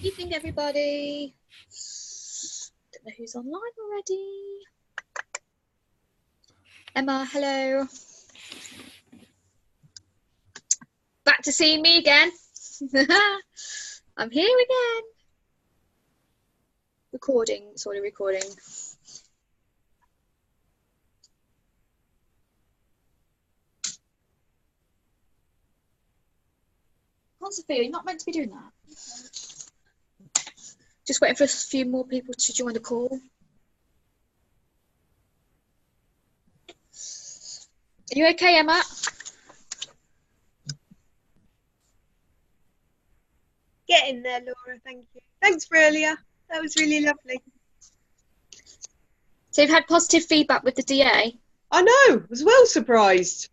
Evening, everybody. Don't know who's online already. Emma, hello. Back to seeing me again. I'm here again. Recording, sorry, recording. Sophia, you're not meant to be doing that. Just waiting for a few more people to join the call. Are you okay, Emma? Getting there, Laura, thank you. Thanks for earlier. That was really lovely. So you've had positive feedback with the DA? I know, I was well surprised.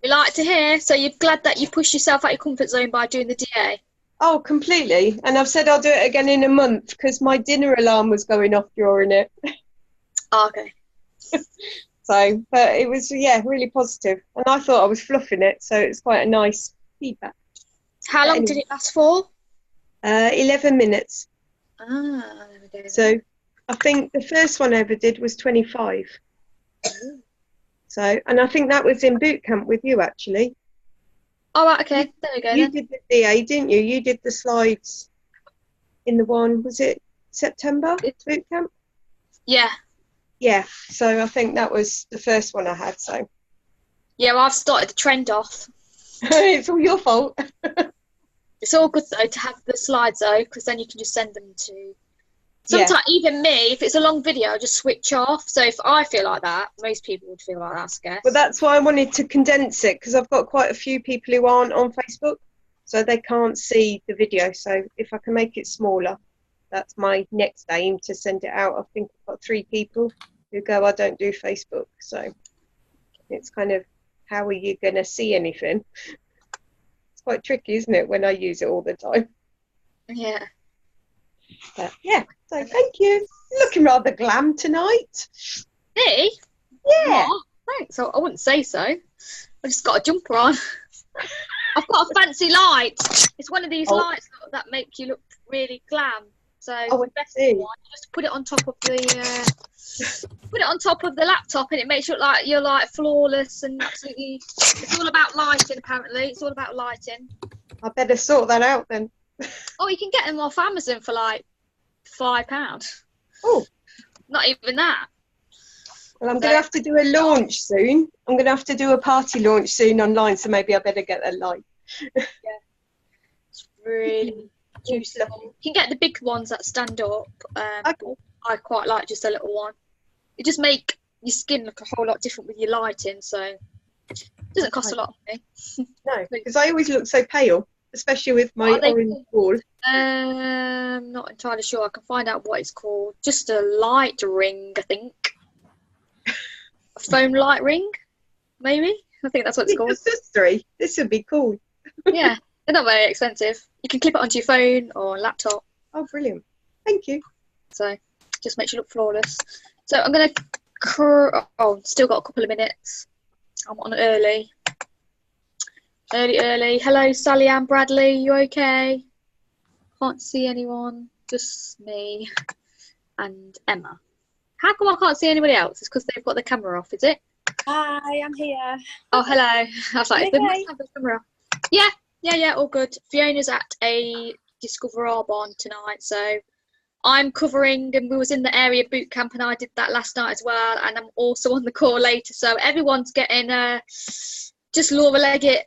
We like to hear. So you're glad that you pushed yourself out your comfort zone by doing the DA? Oh, completely. And I've said I'll do it again in a month because my dinner alarm was going off during it. Oh, okay. So, but it was, yeah, really positive. And I thought I was fluffing it, so it's quite a nice feedback. How long did it last for? 11 minutes. Ah, there we go. So I think the first one I ever did was 25. Ooh. So, and I think that was in boot camp with you, actually. Oh, right, okay. There we go. You then. did the DA, didn't you? You did the slides in the one, was it September boot camp? Yeah. Yeah, so I think that was the first one I had, so. Yeah, well, I've started the trend off. It's all your fault. It's all good, though, to have the slides, though, because then you can just send them to... Sometimes, even me, if it's a long video, I just switch off. So if I feel like that, most people would feel like that, I guess. Well, that's why I wanted to condense it, because I've got quite a few people who aren't on Facebook, so they can't see the video. So if I can make it smaller, that's my next aim, to send it out. I think I've got 3 people who go, I don't do Facebook. So it's kind of, how are you going to see anything? It's quite tricky, isn't it, when I use it all the time? Yeah. But yeah, so thank you. Looking rather glam tonight. Me? Yeah. Oh, thanks. I wouldn't say so. I just got a jumper on. I've got a fancy light. It's one of these lights that make you look really glam. So the best one, you just put it on top of the laptop, and it makes you look like you're like flawless and absolutely. It's all about lighting, apparently. It's all about lighting. I better sort that out then. Oh, you can get them off Amazon for like £5. Oh, not even that. Well, I'm going to have to do a launch soon. I'm going to have to do a party launch soon online, so maybe I better get a light. Yeah, it's really useful. You can get the big ones that stand up. Okay. I quite like just a little one. It just make your skin look a whole lot different with your lighting, so it doesn't cost a lot of money. No, because I always look so pale, especially with my orange ball. Not entirely sure. I can find out what it's called. Just a light ring, I think. A foam light ring, maybe. I think that's what it's called. Accessory. This would be cool. Yeah, they're not very expensive. You can clip it onto your phone or laptop. Oh, brilliant! Thank you. So just makes you look flawless. So I'm gonna. Still got a couple of minutes. I'm on early. Early. Hello, Sally Ann Bradley. You okay? Can't see anyone. Just me and Emma. How come I can't see anybody else? It's because they've got the camera off, is it? Hi, I'm here. Oh, hello. I was like, they must Okay. have the camera off. Yeah, all good. Fiona's at a Discover Arbonne tonight, so I'm covering, and we was in the area boot camp, and I did that last night as well, and I'm also on the call later, so everyone's getting just Laura Leggett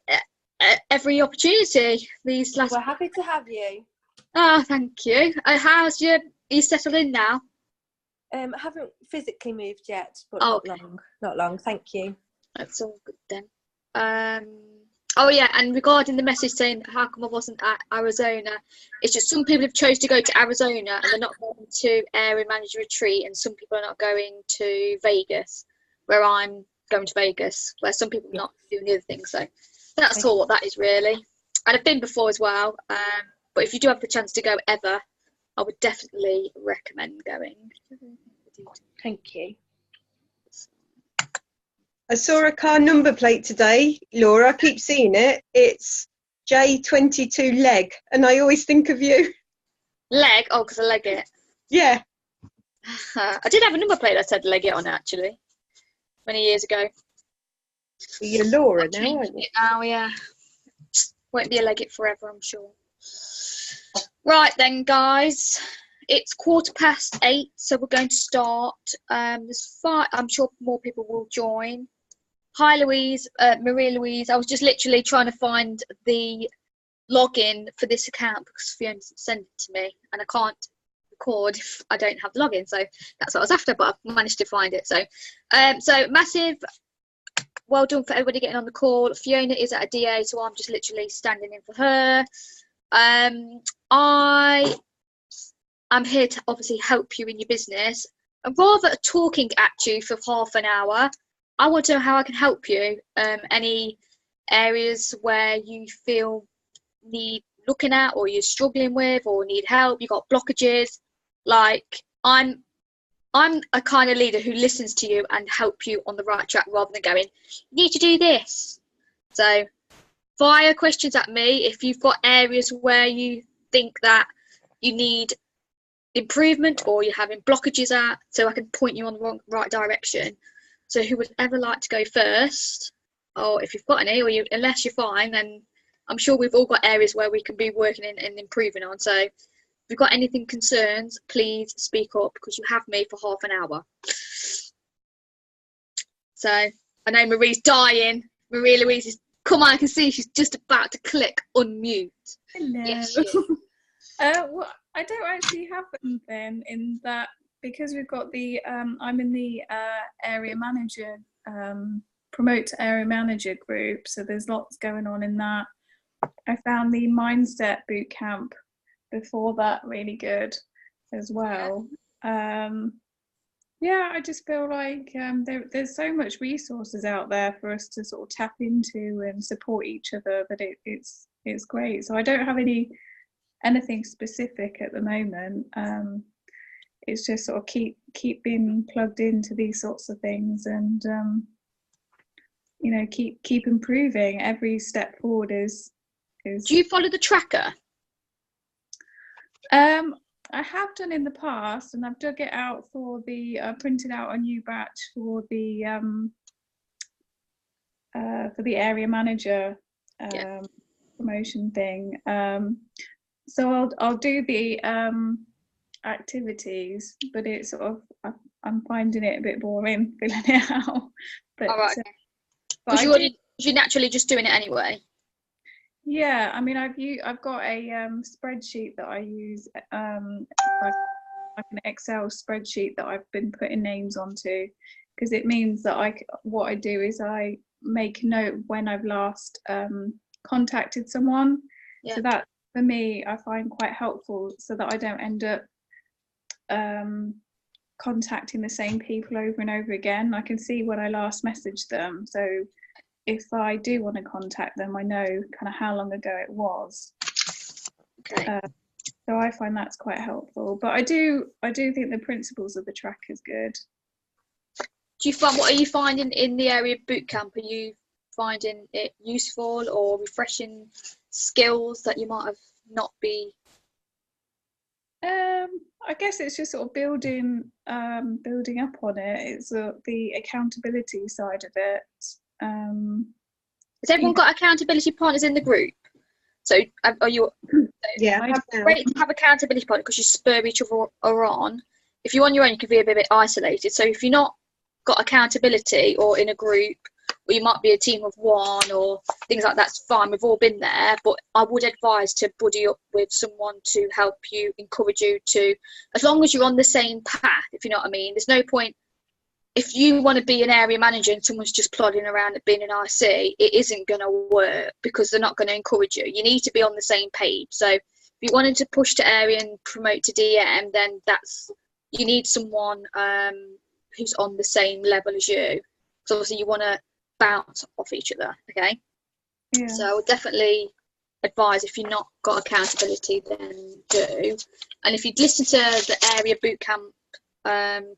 every opportunity these last. We're happy to have you. Oh, thank you. Are you settled in now? I haven't physically moved yet, but not long. Thank you. That's all good then. Oh yeah, and regarding the message saying how come I wasn't at Arizona, it's just some people have chose to go to Arizona and they're not going to area manager retreat, and some people are not going to Vegas, where I'm going to Vegas, where some people are not doing the other things. So that's all what that is really. And I've been before as well, but if you do have the chance to go ever, I would definitely recommend going. Thank you. I saw a car number plate today, Laura. I keep seeing it. It's J22 leg, and I always think of you. Leg? Oh, because I leg it. Yeah. I did have a number plate that said leg it on it, actually, many years ago. You're Laura now, aren't you? Oh, yeah. Won't be a leg it forever, I'm sure. Right then, guys. It's 8:15, so we're going to start. There's 5. I'm sure more people will join. Hi, Louise. Maria Louise. I was just literally trying to find the login for this account because Fiona sent it to me, and I can't record if I don't have the login. So that's what I was after, but I've managed to find it. So, so massive well done for everybody getting on the call. Fiona is at a DA, so I'm just literally standing in for her. I'm here to obviously help you in your business. And rather than talking at you for half an hour, I want to know how I can help you. Any areas where you feel need looking at, or you're struggling with, or need help, you got blockages. Like, I'm a kind of leader who listens to you and help you on the right track rather than going, you need to do this. So fire questions at me if you've got areas where you think that you need improvement or you're having blockages at, so I can point you on the right direction. So who would ever like to go first? Or if you've got any, or unless you're fine, then I'm sure we've all got areas where we can be working in and improving on. So if you've got anything concerns, please speak up, because you have me for half an hour. So I know Marie's dying. Maria Louise is, come on, I can see she's just about to click unmute. Hello. Yes, she is. Well, I don't actually have anything in that, because we've got the, I'm in the area manager, promote to area manager group. So there's lots going on in that. I found the mindset boot camp before that really good as well. Yeah, I just feel like there's so much resources out there for us to sort of tap into and support each other, that it's great. So I don't have anything specific at the moment. It's just sort of keep being plugged into these sorts of things, and you know, keep improving. Every step forward is. Do you follow the tracker? I have done in the past, and I've dug it out for the printed out a new batch for the area manager promotion thing. So I'll do the activities, but it's sort of, I'm finding it a bit boring filling it out. But, all right. But you're naturally just doing it anyway. Yeah, I mean, I've got a spreadsheet that I use, like an Excel spreadsheet that I've been putting names onto, because it means that what I do is I make note when I've last contacted someone. Yeah. So that, for me, I find quite helpful, so that I don't end up contacting the same people over and over again. I can see when I last messaged them, so if I do want to contact them, I know kind of how long ago it was. Okay. So I find that's quite helpful. But I do think the principles of the track is good. Do you find, what are you finding in the area boot camp? Are you finding it useful or refreshing skills that you might have not be? I guess it's just sort of building up on it. It's the accountability side of it. Has everyone got accountability partners in the group? So are you? Yeah, it's great to have accountability partners because you spur each other on. If you're on your own, you can be a bit isolated. So if you're not got accountability or in a group, or you might be a team of one or things like that's fine. We've all been there, but I would advise to buddy up with someone to help you, encourage you to, as long as you're on the same path, if you know what I mean. There's no point. If you want to be an area manager and someone's just plodding around at being an IC, it isn't going to work because they're not going to encourage you. You need to be on the same page. So if you wanted to push to area and promote to DM, then you need someone who's on the same level as you. So obviously you want to bounce off each other, okay? Yeah. So I would definitely advise, if you've not got accountability, then do. And if you'd listen to the area bootcamp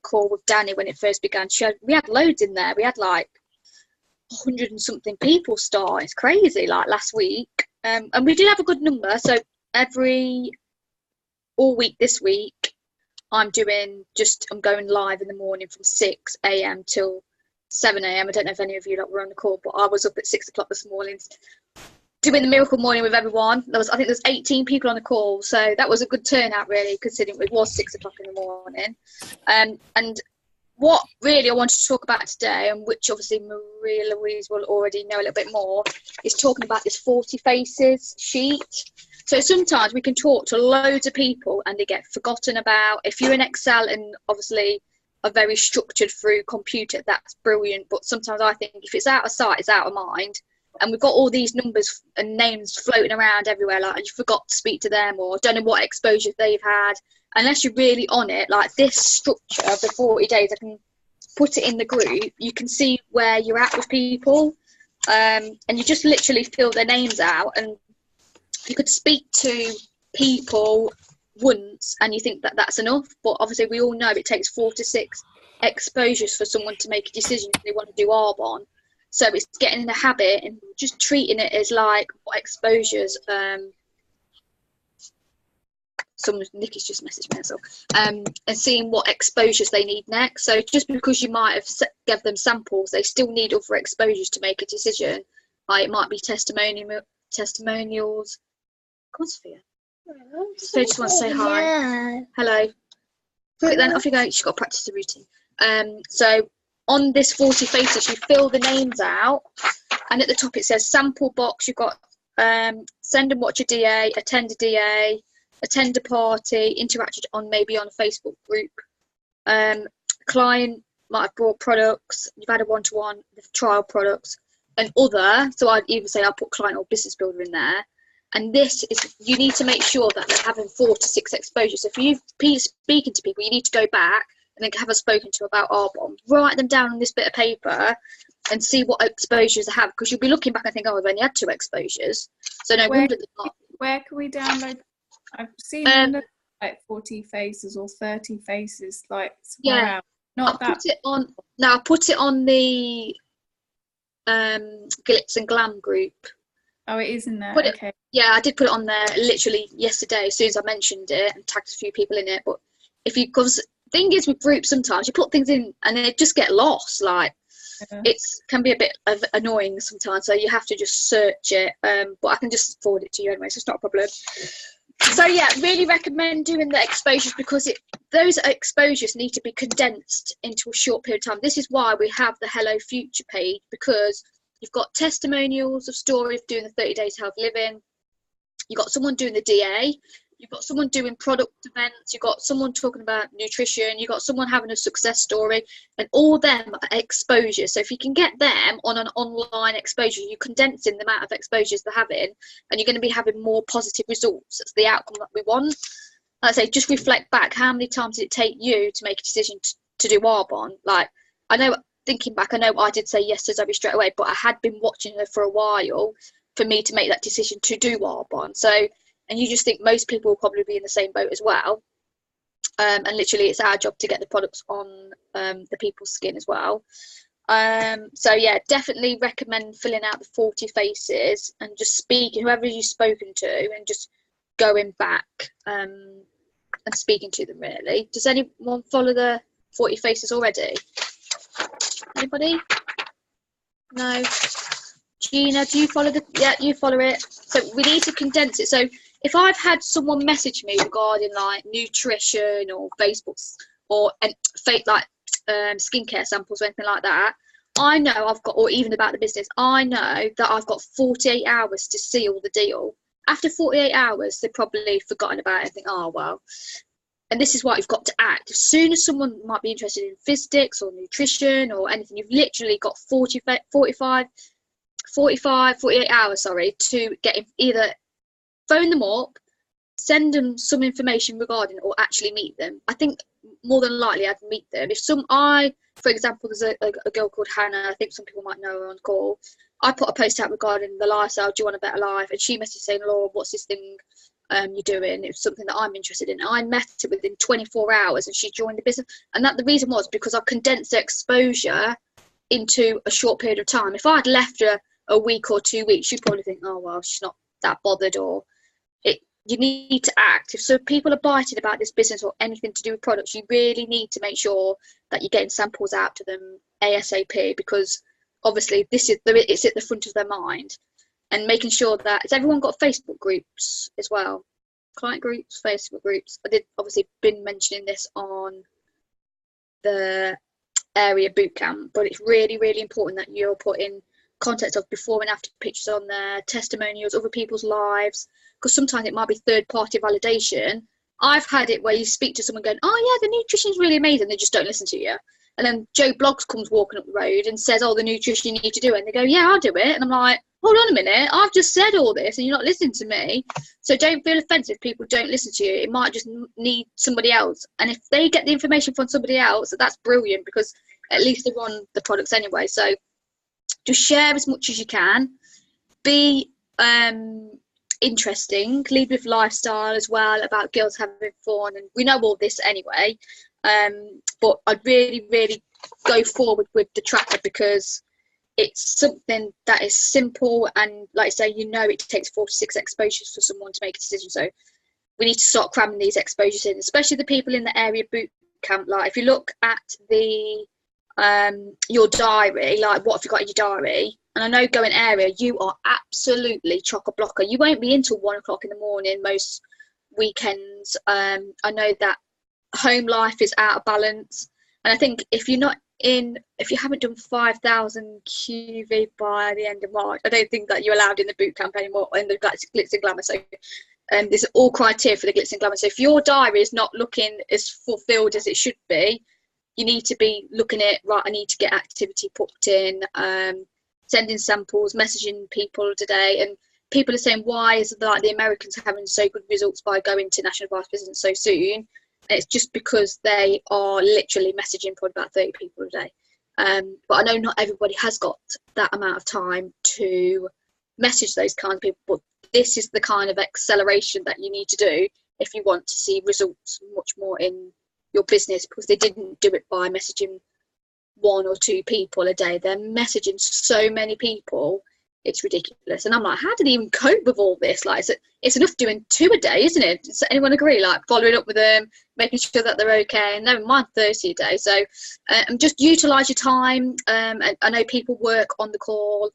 call with Danny when it first began, we had loads in there. We had like 100 and something people start. It's crazy, like last week. And we did have a good number. So every all week this week, I'm going live in the morning from 6 a.m. till 7 a.m. I don't know if any of you were on the call, but I was up at 6 o'clock this morning doing the miracle morning with everyone. I think there's 18 people on the call, so that was a good turnout, really, considering it was 6 o'clock in the morning. And what really I wanted to talk about today, and which obviously Maria Louise will already know a little bit more, is talking about this 40 faces sheet. So sometimes we can talk to loads of people and they get forgotten about. If you're in Excel and obviously are very structured through computer, that's brilliant. But sometimes I think if it's out of sight, it's out of mind. And we've got all these numbers and names floating around everywhere, like, and you forgot to speak to them, or don't know what exposure they've had. Unless you're really on it, like this structure of the 40 days, I can put it in the group. You can see where you're at with people, and you just literally fill their names out, and you could speak to people once, and you think that that's enough. But obviously, we all know it takes 4 to 6 exposures for someone to make a decision if they want to do Arbonne. So it's getting in the habit and just treating it as like what exposures. Nikki's just messaged me, so and seeing what exposures they need next. So just because you might have given them samples, they still need other exposures to make a decision. Like it might be testimonials. Consphere. So just want to say hi. Yeah. Hello. Quick then, off you go. She's got to practice the routine. So on this 40 faces, you fill the names out, and at the top it says sample box. You've got send and watch a DA, attend a DA, attend a party, interacted on maybe on a Facebook group. Client might have brought products. You've had a one-to-one, trial products, and other. So I'd even say I'll put client or business builder in there. And this is, you need to make sure that they're having 4 to 6 exposures. So if you've been speaking to people, you need to go back and then have a spoken to about Arbonne. Write them down on this bit of paper and see what exposures they have, because you'll be looking back and think, oh, I've only had 2 exposures. So no wonder they're not. Where can we download? I've seen them like 40 faces or 30 faces, like yeah. Not I'll that. Put it on. Now I put it on the Glitz and Glam group. Oh, it is in there. Okay. Yeah, I did put it on there literally yesterday as soon as I mentioned it and tagged a few people in it. But because the thing is with groups, sometimes you put things in and they just get lost. Like it can be a bit annoying sometimes, so you have to just search it. But I can just forward it to you anyway, so it's not a problem. So yeah, really recommend doing the exposures, because those exposures need to be condensed into a short period of time. This is why we have the Hello Future page, because you've got testimonials of stories of doing the 30 days health living. You've got someone doing the DA. You've got someone doing product events. You've got someone talking about nutrition. You've got someone having a success story, and all them are exposures. So if you can get them on an online exposure, you're condensing the amount of exposures they're having, and you're going to be having more positive results. That's the outcome that we want. Like I say, just reflect back. How many times did it take you to make a decision to do Arbonne? Like, I know, thinking back, I know I did say yes to Zoe straight away, but I had been watching her for a while for me to make that decision to do Arbonne. So, and you just think most people will probably be in the same boat as well. And literally it's our job to get the products on the people's skin as well. So yeah, definitely recommend filling out the 40 faces and just speaking, whoever you've spoken to, and just going back and speaking to them, really. Does anyone follow the 40 faces already? Anybody? No. Gina, do you follow yeah, you follow it. So we need to condense it. So if I've had someone message me regarding like nutrition or Facebooks or fake like skincare samples or anything like that, I know I've got, or even about the business, I know that I've got 48 hours to seal the deal. After 48 hours, they've probably forgotten about it and think, oh, well. And this is why you've got to act. As soon as someone might be interested in physics or nutrition or anything, you've literally got 48 hours, to get either phone them up, send them some information regarding it, or actually meet them. I think more than likely I'd meet them. For example, there's a girl called Hannah, I think some people might know her on call. I put a post out regarding the lifestyle, do you want a better life? And she messaged saying, Laura, what's this thing you're doing? It's something that I'm interested in. I met her within 24 hours and she joined the business. And that the reason was because I condensed the exposure into a short period of time. If I'd left her a week or 2 weeks, you'd probably think, oh, well, she's not that bothered, or you need to act. If so people are biting about this business or anything to do with products, you really need to make sure that you're getting samples out to them ASAP, because obviously it's at the front of their mind. And making sure that, has everyone got Facebook groups as well? Client groups, Facebook groups. I did obviously been mentioning this on the area bootcamp, but it's really, really important that you're putting context of before and after pictures on there, testimonials, other people's lives, because sometimes it might be third-party validation. I've had it where you speak to someone going, oh yeah, the nutrition's really amazing, they just don't listen to you. And then Joe Bloggs comes walking up the road and says, oh, the nutrition you need to do it. And they go, yeah, I'll do it. And I'm like, hold on a minute, I've just said all this and you're not listening to me. So don't feel offensive if people don't listen to you. It might just need somebody else. And if they get the information from somebody else, that's brilliant, because at least they're on the products anyway. So just share as much as you can. Be interesting. Lead with lifestyle as well, about girls having fun. And we know all this anyway. But I'd really, really go forward with the tracker, because it's something that is simple, and like I say, you know, it takes 4 to 6 exposures for someone to make a decision. So we need to start cramming these exposures in, especially the people in the area boot camp. Like if you look at the your diary, like what have you got in your diary? And I know going area, you are absolutely chock-a-blocker. You won't be in till 1 o'clock in the morning most weekends. I know that home life is out of balance, and I think if you haven't done 5,000 QV by the end of March, I don't think that you're allowed in the boot camp anymore in the glitz and glamour. So there's all criteria for the glitz and glamour. So if your diary is not looking as fulfilled as it should be, you need to be looking at, right, I need to get activity put in, sending samples, messaging people today. And people are saying, why is like the Americans having so good results by going to national vice president so soon? And it's just because they are literally messaging probably about 30 people a day. But I know not everybody has got that amount of time to message those kind of people, but this is the kind of acceleration that you need to do if you want to see results much more in your business, because they didn't do it by messaging 1 or 2 people a day. They're messaging so many people, it's ridiculous. And I'm like, how do they even cope with all this? Like, it's enough doing 2 a day, isn't it? Does anyone agree? Like following up with them, making sure that they're okay, and never mind 30 a day. So just utilize your time. And I know people work on the call,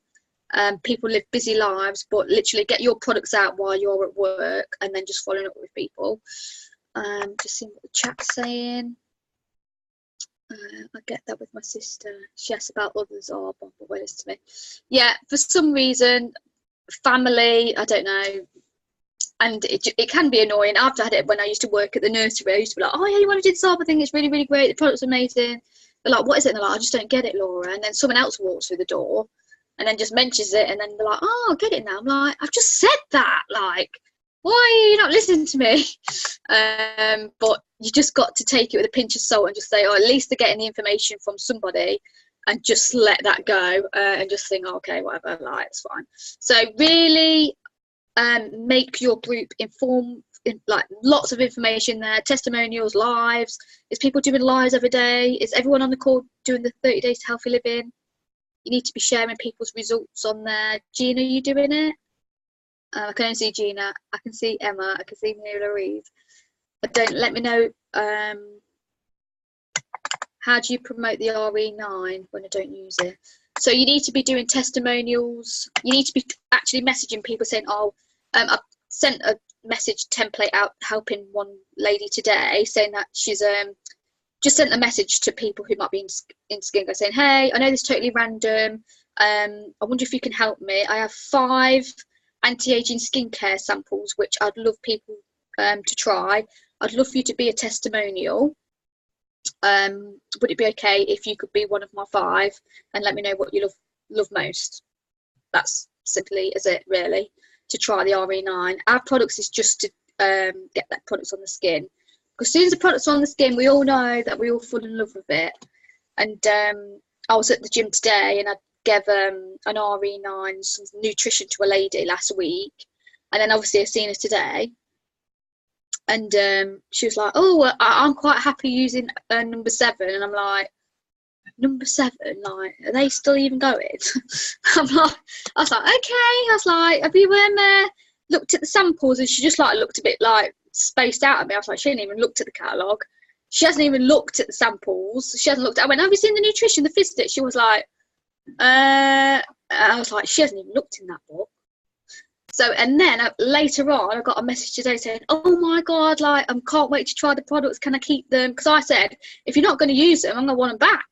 people live busy lives, but literally get your products out while you're at work, and then just following up with people. Just seeing what the chat's saying. I get that with my sister. She asks about others. Oh, but wait, listen to me. Yeah, for some reason, family, I don't know. And it can be annoying. I've had it when I used to work at the nursery. I used to be like, oh yeah, you want to do the Saba thing? It's really, really great. The product's amazing. They're like, what is it? And they're like, I just don't get it, Laura. And then someone else walks through the door and then just mentions it. And then they're like, oh, I get it now. I'm like, I've just said that. Like, why are you not listening to me? But you just got to take it with a pinch of salt and just say, oh, at least they're getting the information from somebody, and just let that go, and just think, oh, okay, whatever, like, it's fine. So really make your group informed, like lots of information there, testimonials, lives. Is people doing lives every day? Is everyone on the call doing the 30 days to healthy living? You need to be sharing people's results on there. Gina, are you doing it? I can only see Gina. I can see Emma. I can see Mary Louise. But don't let me know. How do you promote the RE9 when I don't use it? So you need to be doing testimonials. You need to be actually messaging people saying, oh, I've sent a message template out helping one lady today, saying that she's just sent a message to people who might be in Skingo saying, hey, I know this is totally random. I wonder if you can help me. I have 5 anti-aging skincare samples which I'd love people to try. I'd love for you to be a testimonial. Would it be okay if you could be one of my 5 and let me know what you love most? That's simply as it, really, to try the RE9. Our products is just to get that products on the skin, because as soon as the product's on the skin, we all know that we all fall in love with it. And I was at the gym today and I gave an RE9 some nutrition to a lady last week, and then obviously I seen her today, and she was like, oh, I'm quite happy using number 7. And I'm like, number 7, like, are they still even going? I was like, okay. I was like, have you looked at the samples and she just like looked a bit like spaced out at me. I was like, she hasn't even looked at the catalogue. She hasn't even looked at the samples. She hasn't looked at, I went, have you seen the nutrition, the Fizz-It? She was like, I was like, she hasn't even looked in that book. So, and then later on, I got a message today saying, oh my God, like, I can't wait to try the products. Can I keep them? Because I said, if you're not going to use them, I'm going to want them back,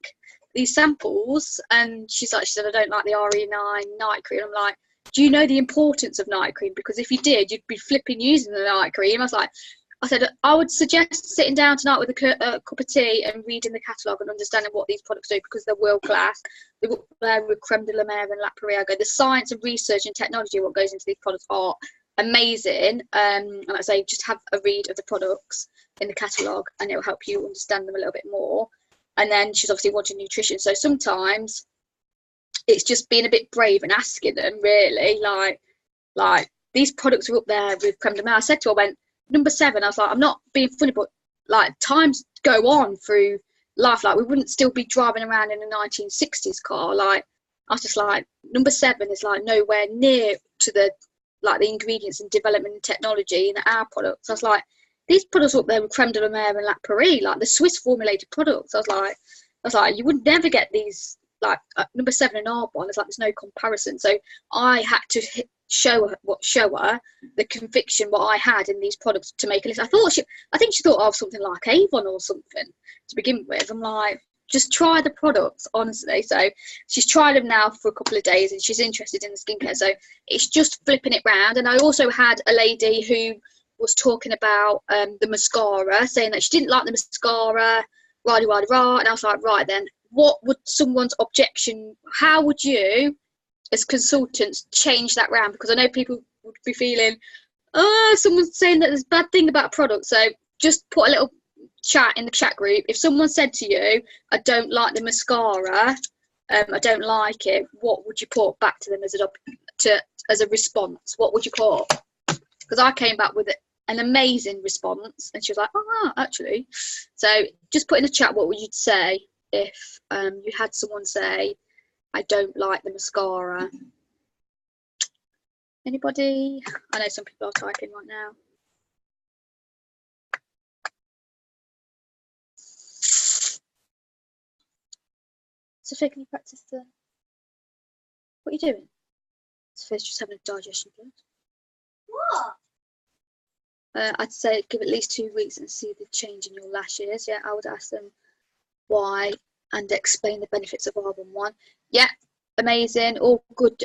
these samples. And she said, I don't like the RE9 night cream. I'm like, do you know the importance of night cream? Because if you did, you'd be flipping using the night cream. I said, I would suggest sitting down tonight with a cup of tea and reading the catalogue and understanding what these products do, because they're world class. They're with creme de la mer and La Periago. The science and research and technology, what goes into these products, are amazing. And like I say, just have a read of the products in the catalogue and it will help you understand them a little bit more. And then she's obviously wanting nutrition. So sometimes it's just being a bit brave and asking them, really, like these products are up there with creme de la mer. I said to her, I went, number 7, I was like, I'm not being funny, but like times go on through life. Like we wouldn't still be driving around in a 1960s car. Like I was just like, number 7 is like nowhere near to the like the ingredients and development and technology in our products. I was like, these products up there with creme de la mer and La Prairie, like the Swiss formulated products. I was like, you would never get these like number 7 and Arbonne. It's like there's no comparison. So I had to show her the conviction what I had in these products to make a list. I think she thought of something like Avon or something to begin with. I'm like, just try the products, honestly. So she's tried them now for a couple of days and she's interested in the skincare. So it's just flipping it round. And I also had a lady who was talking about the mascara, saying that she didn't like the mascara, rah. And I was like, right then, what would someone's objection, how would you as consultants change that round? Because I know people would be feeling, someone's saying that there's a bad thing about a product. So just put a little chat in the chat group. If someone said to you, I don't like the mascara, I don't like it, what would you put back to them as a response? What would you put? Because I came back with an amazing response and she was like, actually. So just put in the chat what would you say if you had someone say, I don't like the mascara. Anybody? I know some people are typing right now. Sophia, can you practice the... What are you doing? Sophia's just having a digestion blood. What? I'd say give at least 2 weeks and see the change in your lashes. Yeah, I would ask them why and explain the benefits of Arbonne 1. Yeah, amazing, all good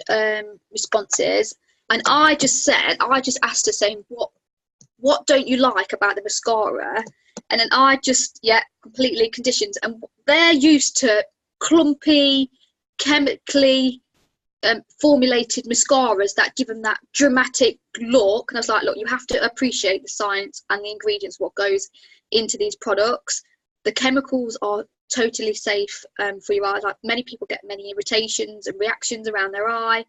responses. And I just asked her saying, what don't you like about the mascara? And then I just, completely conditioned. And they're used to clumpy, chemically formulated mascaras that give them that dramatic look. And I was like, look, you have to appreciate the science and the ingredients, what goes into these products. The chemicals are totally safe for your eyes. Like many people get many irritations and reactions around their eye.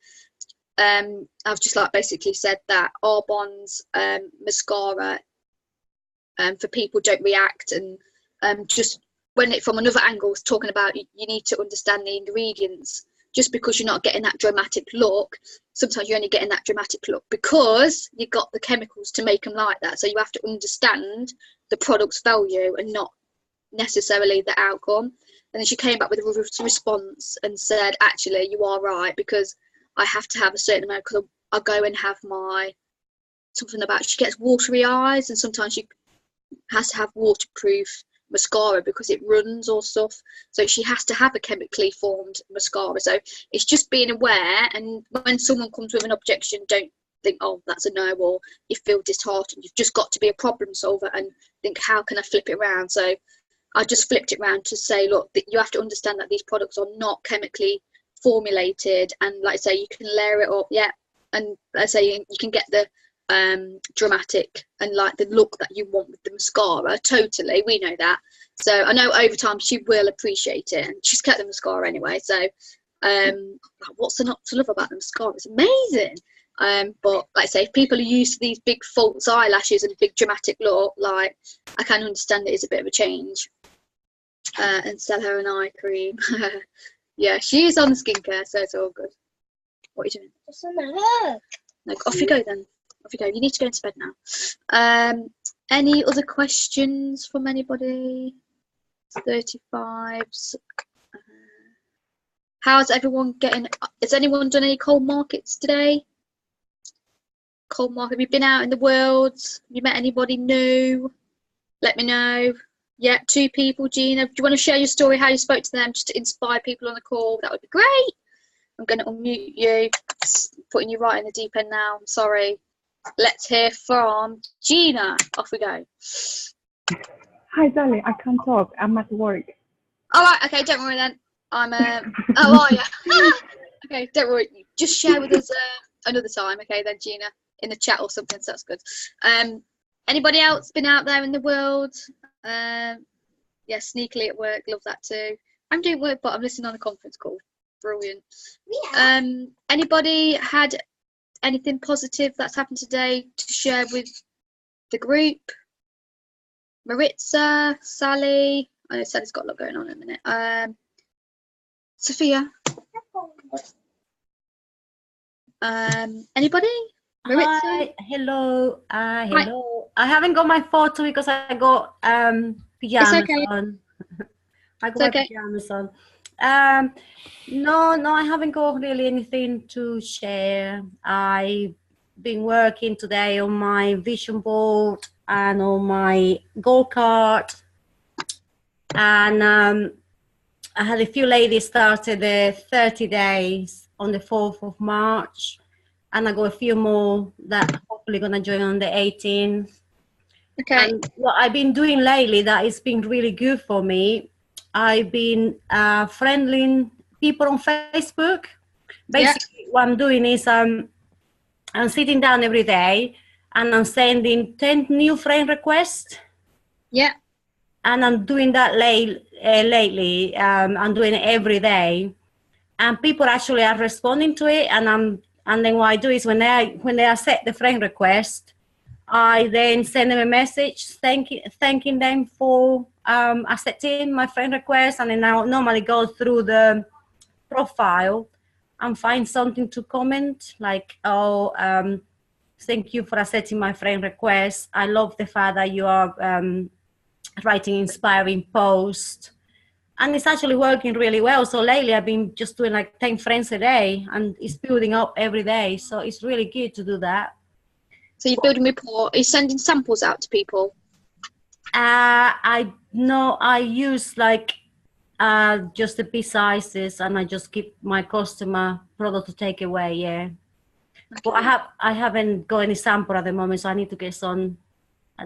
I've just like basically said that Arbonne's mascara for people don't react, and just when it from another angle is talking about you need to understand the ingredients. Just because you're not getting that dramatic look, sometimes you're only getting that dramatic look because you got the chemicals to make them like that. So you have to understand the product's value and not necessarily the outcome. And then she came back with a response and said, actually, you are right, because I have to have a certain amount, because I go and have something about, she gets watery eyes and sometimes she has to have waterproof mascara because it runs or stuff, so she has to have a chemically formed mascara. So it's just being aware, and when someone comes with an objection, don't think, oh, that's a no, or you feel disheartened. You've just got to be a problem solver and think, how can I flip it around? So I just flipped it around to say, look, you have to understand that these products are not chemically formulated, and like I say, you can layer it up, and I say you can get the dramatic and like the look that you want with the mascara. Totally, we know that. So I know over time she will appreciate it, and she's kept the mascara anyway. So what's there not to love about the mascara? It's amazing. But like I say, if people are used to these big false eyelashes and big dramatic look, like I can understand it is a bit of a change. And sell her an eye cream. Yeah, she is on the skincare, so it's all good. What are you doing? It's on my hook. No, off you go then. Off you go. You need to go into bed now. Any other questions from anybody? 35s. How's everyone getting? Has anyone done any cold markets today? Cold market. Have you been out in the world? Have you met anybody new? Let me know. Yeah, 2 people. Gina, do you want to share your story, how you spoke to them, just to inspire people on the call? That would be great. I'm going to unmute you. Putting you right in the deep end now. I'm sorry. Let's hear from Gina. Off we go. Hi, darling. I can't talk. I'm at work. All right. Okay. Don't worry then. I'm. Oh, are you? Okay. Don't worry. Just share with us another time. Okay, then, Gina, in the chat or something. So that's good. Anybody else been out there in the world? Yeah, sneakily at work. Love that too. I'm doing work, but I'm listening on a conference call. Brilliant. Yeah. Anybody had anything positive that's happened today to share with the group? Maritza, Sally. I know Sally's got a lot going on in a minute. Sophia. Anybody? Maritza? Hi, hello. Hello. I haven't got my photo because I got pajamas on. I got my pajamas on. No, I haven't got really anything to share. I've been working today on my vision board and on my go-kart. And I had a few ladies started the 30 days on the 4th of March. And I got a few more that hopefully gonna join on the 18th. Okay. And what I've been doing lately that has been really good for me, I've been friending people on Facebook. Basically, what I'm doing is I'm sitting down every day and I'm sending 10 new friend requests. Yeah. And I'm doing that lately. I'm doing it every day, and people actually are responding to it. And then what I do is when they accept the friend request, I then send them a message thanking them for accepting my friend request, and then I normally go through the profile and find something to comment, like, thank you for accepting my friend request. I love the fact that you are writing inspiring posts. And it's actually working really well. So lately I've been just doing like 10 friends a day, and it's building up every day. So it's really good to do that. So you're building rapport. Are you sending samples out to people? I use like just the big sizes, and I just keep my customer product to take away. Yeah. Okay. But I haven't got any sample at the moment, so I need to get some.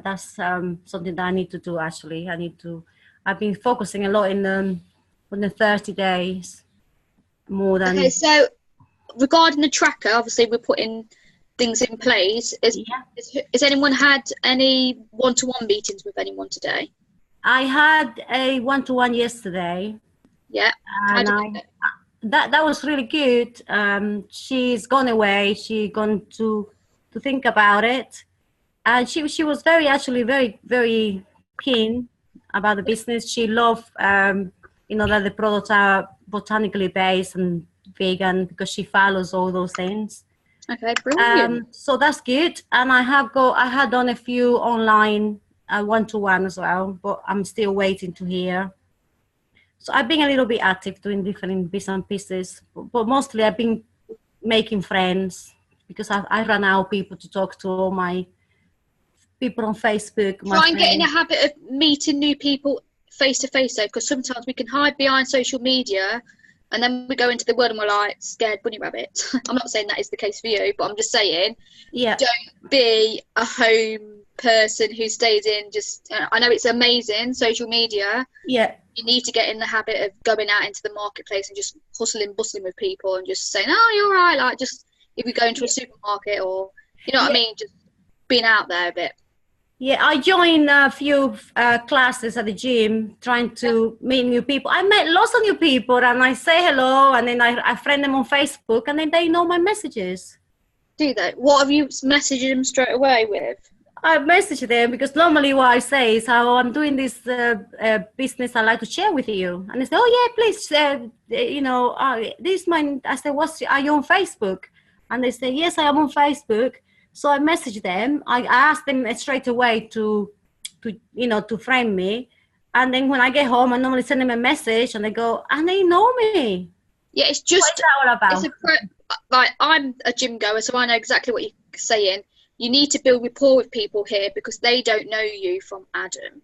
That's something that I need to do actually. I've been focusing a lot on the 30 days more than. Okay, so regarding the tracker, obviously we're putting things in place. Has anyone had any one-to-one meetings with anyone today? I had a one-to-one yesterday. Yeah. And that was really good. She's gone away. She gone to think about it, and she was very, very keen about the business. She loved, that the products are botanically based and vegan, because she follows all those things. Okay, brilliant. So that's good. And I had done a few online one-to-one as well, but I'm still waiting to hear. So I've been a little bit active doing different bits and pieces, but mostly I've been making friends, because I run out of people to talk to, all my people on Facebook. Try and get in a habit of meeting new people face to face, though, because sometimes we can hide behind social media, and then we go into the world and we're like scared bunny rabbit. I'm not saying that is the case for you, but I'm just saying, don't be a home person who stays in. Just I know it's amazing, social media. Yeah. You need to get in the habit of going out into the marketplace and just bustling with people and just saying, "Oh, you're right." Like, just if we go into a supermarket, or what I mean, just being out there a bit. Yeah, I joined a few classes at the gym, trying to meet new people. I met lots of new people, and I say hello, and then I friend them on Facebook, and then they know my messages. Do they? What have you messaged them straight away with? I message them because normally what I say is, how I'm doing this business I'd like to share with you. And they say, oh yeah, please, this is mine. I say, are you on Facebook? And they say, yes, I am on Facebook. So I messaged them. I asked them straight away to friend me. And then when I get home, I normally send them a message, and they go, and they know me. Yeah, it's just, what is that all about? Like, I'm a gym goer, so I know exactly what you're saying. You need to build rapport with people here because they don't know you from Adam.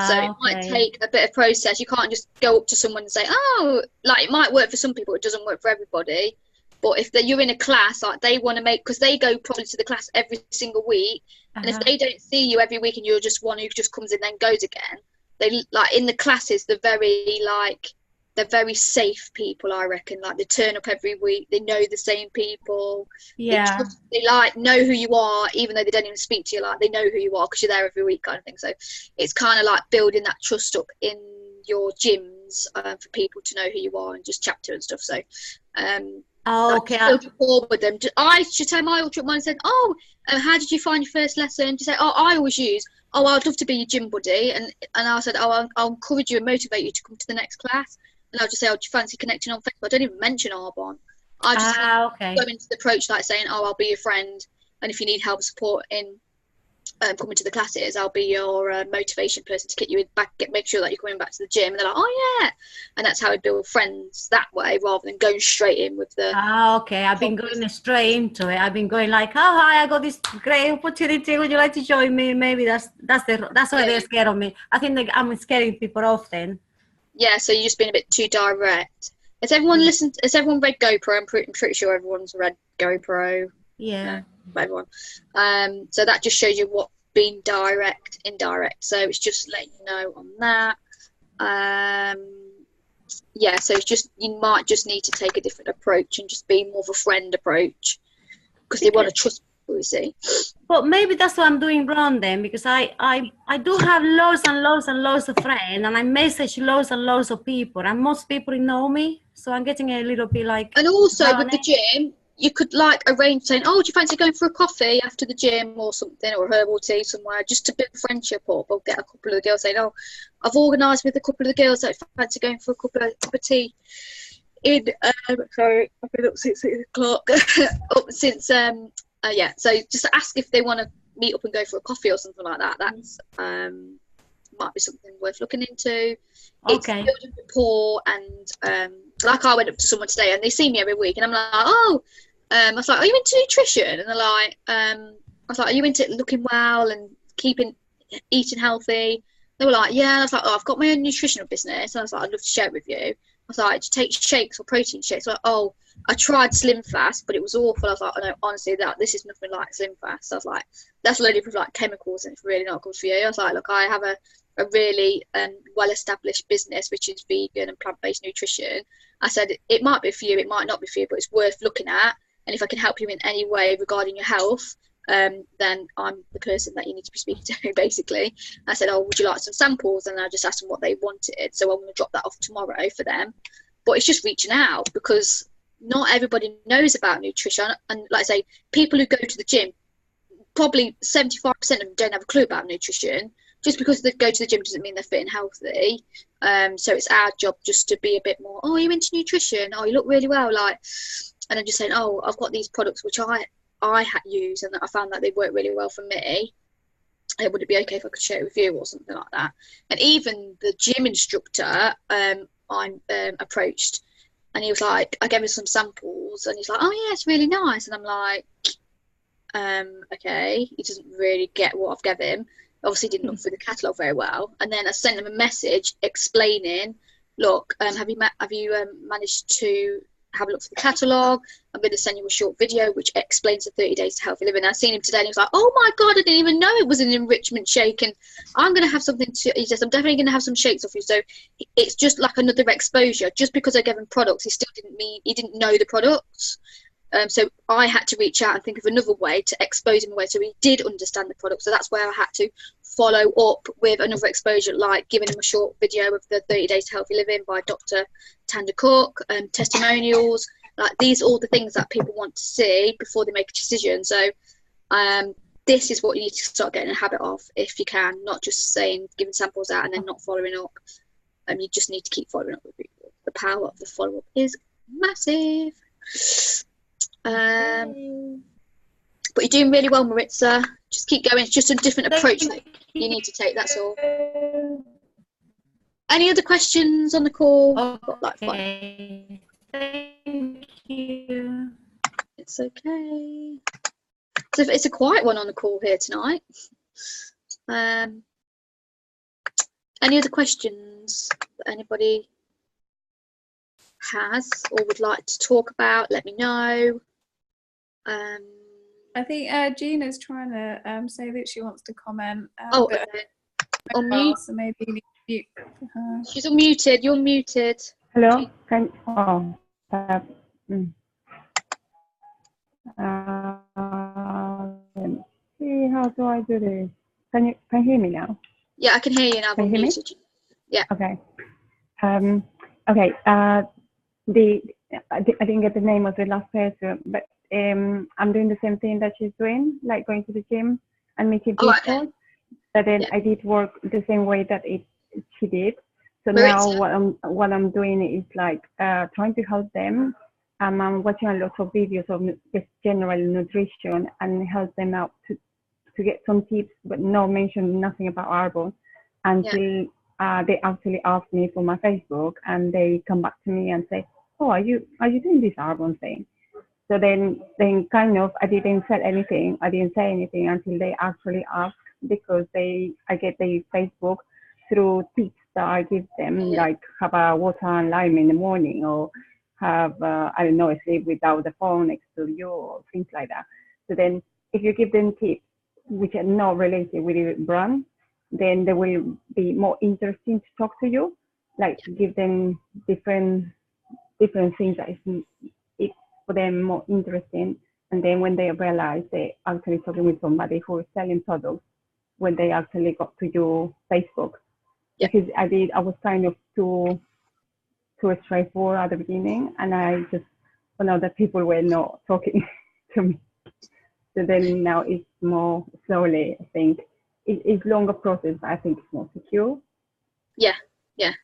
So it might take a bit of process. You can't just go up to someone and say, oh, like, it might work for some people, it doesn't work for everybody. But if you're in a class, like, they want to make, because they go probably to the class every single week, and if they don't see you every week and you're just one who just comes in and then goes again, they, like, in the classes, they're very safe people, I reckon. Like, they turn up every week, they know the same people. Yeah. They like know who you are, even though they don't even speak to you. Like, they know who you are because you're there every week, kind of thing. So it's kind of like building that trust up in your gyms for people to know who you are and just chat to and stuff. So okay. build rapport with them. I should tell my ultra mine said, oh, how did you find your first lesson? To say, oh, I always use, oh, I'd love to be your gym buddy, and I said, oh, I'll encourage you and motivate you to come to the next class. And I'll just say, oh, do you fancy connecting on Facebook? I don't even mention Arbonne. I just go into the approach like saying, oh, I'll be your friend, and if you need help support in coming to the classes, I'll be your motivation person to get you back, make sure that you're coming back to the gym. And they're like, oh yeah, and that's how I build friends that way, rather than going straight in with the. Okay, I've been going straight into it. I've been going like, oh hi, I got this great opportunity. Would you like to join me? Maybe that's why they're scared of me. I think I'm scaring people often. Yeah, so you're just being a bit too direct. Has everyone listened? Has everyone read GoPro? I'm pretty sure everyone's read GoPro. Yeah. Everyone. So that just shows you what being direct, indirect. So it's just letting you know on that. Yeah, so it's just, you might just need to take a different approach and just be more of a friend approach, because they want to trust people, you see. But maybe that's what I'm doing wrong then, because I do have loads and loads and loads of friends, and I message loads and loads of people, and most people know me, so I'm getting a little bit like. And also with the gym, you could like arrange saying, oh, do you fancy going for a coffee after the gym or something, or a herbal tea somewhere, just to build friendship up. Or get a couple of the girls saying, oh, I've organised with a couple of the girls that fancy going for a cup of tea in sorry, I've been up since 6 o'clock up since yeah, so just ask if they want to meet up and go for a coffee or something like that. That's might be something worth looking into. It's building rapport, and like, I went up to someone today and they see me every week and I'm like, oh, I was like, are you into nutrition? And they're like, I was like, are you into looking well and eating healthy? They were like, yeah. And I was like, oh, I've got my own nutritional business. And I was like, I'd love to share it with you. I was like, do you take shakes or protein shakes? Like, oh, I tried Slim Fast, but it was awful. I was like, oh, no, honestly, this is nothing like Slim Fast. I was like, that's loaded with like chemicals and it's really not good for you. I was like, look, I have a really well-established business which is vegan and plant-based nutrition. I said, it might be for you, it might not be for you, but it's worth looking at. And if I can help you in any way regarding your health, then I'm the person that you need to be speaking to, basically. I said, oh, would you like some samples? And I just asked them what they wanted. So I'm going to drop that off tomorrow for them. But it's just reaching out, because not everybody knows about nutrition. And like I say, people who go to the gym, probably 75% of them don't have a clue about nutrition. Just because they go to the gym doesn't mean they're fit and healthy. So it's our job just to be a bit more, oh, you're into nutrition? Oh, you look really well. Like, and then just saying, oh, I've got these products which I had used and I found that they work really well for me. Would it be okay if I could share it with you or something like that? And even the gym instructor I approached, and he was like, I gave him some samples and he's like, oh yeah, it's really nice. And I'm like, okay, he doesn't really get what I've given him. Obviously didn't look through the catalogue very well. And then I sent him a message explaining, look, have you managed to have a look through the catalogue? I'm going to send you a short video which explains the 30 days to healthy living. I seen him today and he was like, oh my God, I didn't even know it was an enrichment shake, and I'm going to have something to, he says, I'm definitely going to have some shakes off you. So it's just like another exposure. Just because I gave him products, he didn't know the products. So I had to reach out and think of another way to expose him away so he did understand the product. So that's where I had to follow up with another exposure, like giving him a short video of the 30 Days to Healthy Living by Dr. Tanda Cook, testimonials. Like, these are all the things that people want to see before they make a decision. So this is what you need to start getting a habit of, if you can, not just giving samples out and then not following up. You just need to keep following up with people. The power of the follow-up is massive. But you're doing really well, Maritza. Just keep going. It's just a different approach that you need to take, that's all. Any other questions on the call? Got like 5. Okay. Thank you. It's okay. So it's a quiet one on the call here tonight. Any other questions that anybody has or would like to talk about? Let me know. I think Gina's trying to say that she wants to comment. Oh, but okay. Unmute. so maybe you need to mute for her. She's unmuted. You're muted. Hello? Let me see, how do I do this? Can you hear me now? Yeah, I can hear you now. Can you hear me? Unmuted. Yeah. Okay. Okay. I didn't get the name of the last person, but I'm doing the same thing that she's doing, like going to the gym and meeting people. Okay. But then Yeah. I did work the same way that she did. So Maritza. now what I'm doing is like trying to help them. I'm watching a lot of videos of just general nutrition and help them out to get some tips, but no mention nothing about Arbon until they actually ask me for my Facebook, and they come back to me and say, "Oh, are you doing this Arbon thing?" So then kind of I didn't say anything. I didn't say anything until they actually asked, because I get their Facebook through tips that I give them, like have a water and lime in the morning, or have I don't know, sleep without the phone next to you, or things like that. So then if you give them tips which are not related with the brand, then they will be more interesting to talk to you. Like give them different things that it's for them more interesting. And then when they realize they actually talking with somebody who is selling products, when they actually got to your Facebook, because I was kind of too straightforward at the beginning, and I just found out that people were not talking to me. So then now it's more slowly, I think. It's longer process, but I think it's more secure. Yeah.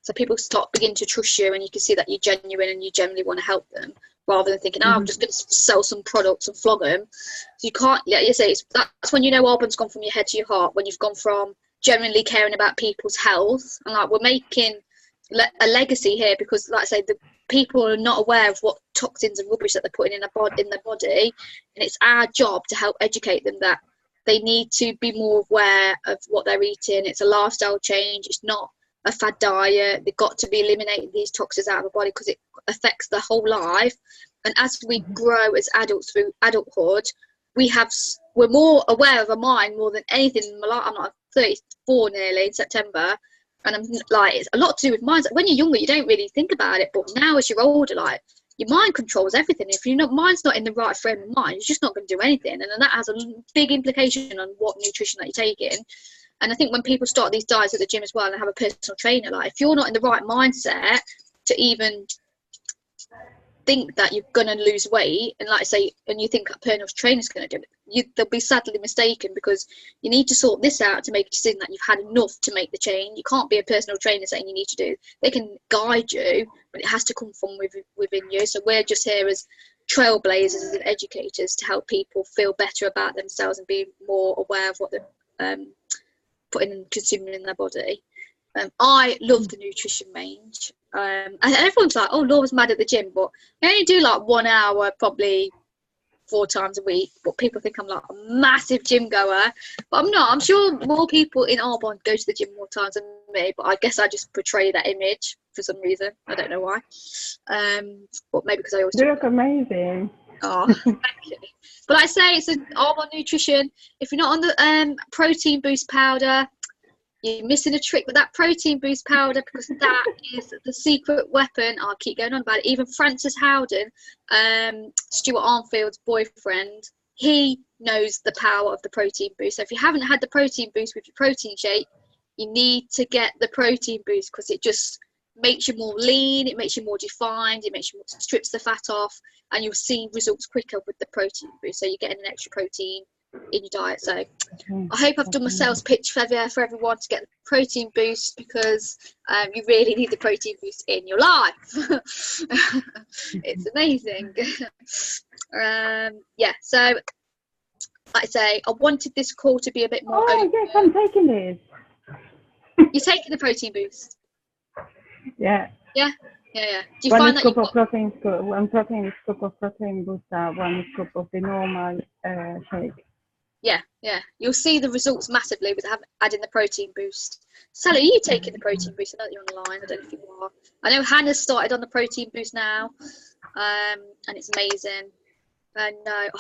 So people begin to trust you, and you can see that you're genuine and you genuinely want to help them, rather than thinking, I'm just going to sell some products and flog them. So you can't, like you say, that's when you know Arbon's gone from your head to your heart, when you've gone from genuinely caring about people's health, and like we're making a legacy here, because like I say, the people are not aware of what toxins and rubbish that they're putting in their body, and it's our job to help educate them that they need to be more aware of what they're eating. It's a lifestyle change. It's not a fad diet. They've got to be eliminating these toxins out of the body, because it affects their whole life. And as we grow as adults through adulthood, we're more aware of our mind more than anything in my life. I'm like 34 nearly in September, and I'm like, it's a lot to do with mindset. When you're younger, you don't really think about it, but now as you're older, like, your mind controls everything. If mind's not in the right frame of mind, you're just not going to do anything, and then that has a big implication on what nutrition that you're taking. And I think when people start these diets at the gym as well and have a personal trainer, like, if you're not in the right mindset to even think that you're going to lose weight, and like I say, and you think a personal trainer's going to do it, they'll be sadly mistaken, because you need to sort this out to make a decision that you've had enough to make the change. You can't be a personal trainer saying you need to do. They can guide you, but it has to come from within you. So we're just here as trailblazers and educators to help people feel better about themselves and be more aware of what they're putting and consuming in their body. I love the nutrition range. And everyone's like, oh, Laura's mad at the gym, but I only do like 1 hour, probably 4 times a week. But people think I'm like a massive gym goer, but I'm not. I'm sure more people in Arbon go to the gym more times than me, but I guess I just portray that image for some reason. I don't know why. But maybe because I always You look amazing. Oh, thank you. But like I say, it's an Arbon nutrition. If you're not on the protein boost powder, you're missing a trick with that protein boost powder, because that is the secret weapon. I'll keep going on about it. Even Francis Howden, Stuart Armfield's boyfriend, he knows the power of the protein boost. So if you haven't had the protein boost with your protein shake, you need to get the protein boost, because it just makes you more lean, it makes you more defined, strips the fat off, and you'll see results quicker with the protein boost. So you're getting an extra protein in your diet. So I hope I've done my sales pitch for everyone to get the protein boost, because you really need the protein boost in your life. It's amazing. So like I say, I wanted this call to be a bit more Oh, yes, I'm taking it. You're taking the protein boost? Yeah. Yeah. Do you One find that scoop of protein, one protein scoop of protein booster, one scoop of the normal shake. Yeah. You'll see the results massively with adding the protein boost. Sally, are you taking the protein boost? I know that you're on the line. I don't know if you are. I know Hannah's started on the protein boost now, and it's amazing. And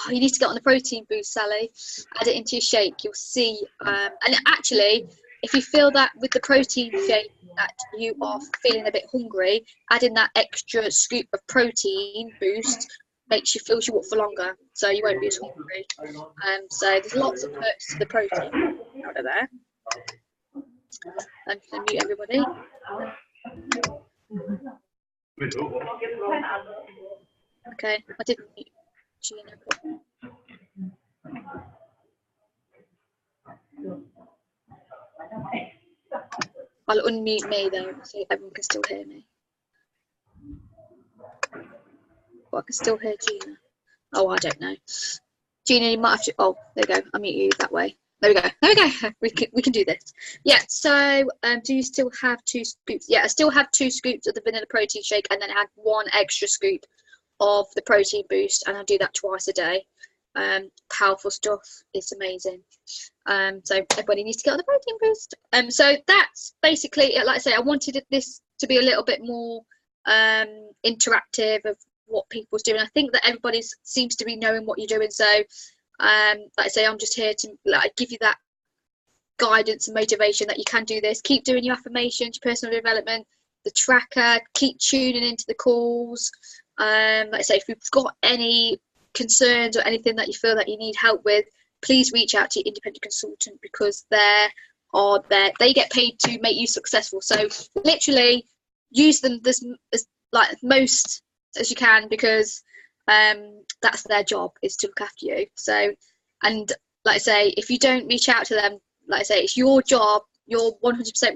you need to get on the protein boost, Sally. Add it into your shake. You'll see. And actually, if you feel that with the protein shake that you are feeling a bit hungry, adding that extra scoop of protein boost makes you feel you up for longer, so you won't be as hungry. So there's lots of perks to the protein out of there. I'm going to mute everybody. Okay, I didn't mute Gina. I'll unmute me though, so everyone can still hear me. But I can still hear Gina. Oh, I don't know. Gina, you might have to. Oh, there we go. I'll mute you that way. There we go. We can do this. Yeah. So, do you still have 2 scoops? Yeah, I still have 2 scoops of the vanilla protein shake, and then I had 1 extra scoop of the protein boost, and I do that twice a day. Powerful stuff. It's amazing. So everybody needs to get on the protein boost. So that's basically it. Like I say, I wanted this to be a little bit more interactive of what people's doing. I think that everybody seems to be knowing what you're doing. So like I say, I'm just here to give you that guidance and motivation that you can do this. Keep doing your affirmations, your personal development, the tracker, keep tuning into the calls. Like I say, if you've got any concerns or anything that you feel that you need help with, please reach out to your independent consultant, because they get paid to make you successful. So literally use them as most as you can, because that's their job, is to look after you. So, and like I say, if you don't reach out to them, like I say, it's your job. You're 100%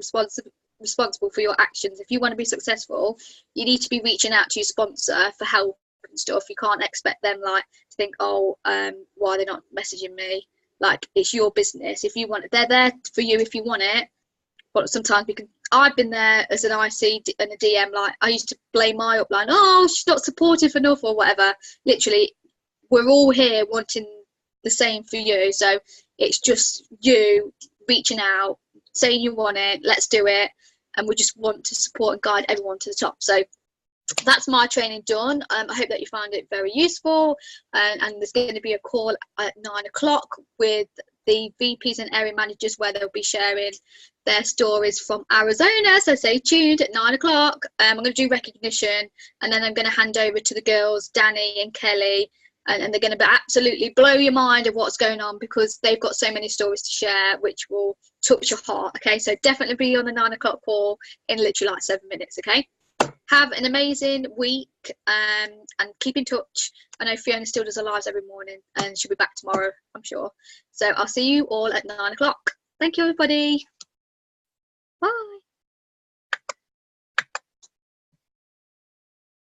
responsible for your actions. If you want to be successful, you need to be reaching out to your sponsor for help and stuff. You can't expect them to think, oh, why are they not messaging me? It's your business. If you want it, they're there for you if you want it. But sometimes I've been there as an IC and a DM, I used to blame my upline, oh, she's not supportive enough or whatever. Literally, we're all here wanting the same for you. So it's just you reaching out, saying you want it, let's do it. And we just want to support and guide everyone to the top. So that's my training done. I hope that you found it very useful. And there's going to be a call at 9 o'clock with the VPs and area managers, where they'll be sharing their stories from Arizona. So stay tuned at 9 o'clock. I'm going to do recognition, and then I'm going to hand over to the girls, Danny and Kelly, and they're going to absolutely blow your mind of what's going on, because they've got so many stories to share which will touch your heart. Okay, so definitely be on the 9 o'clock call in literally 7 minutes. Okay, have an amazing week, and keep in touch. I know Fiona still does her lives every morning, and she'll be back tomorrow, I'm sure. So I'll see you all at 9 o'clock. Thank you, everybody. Bye.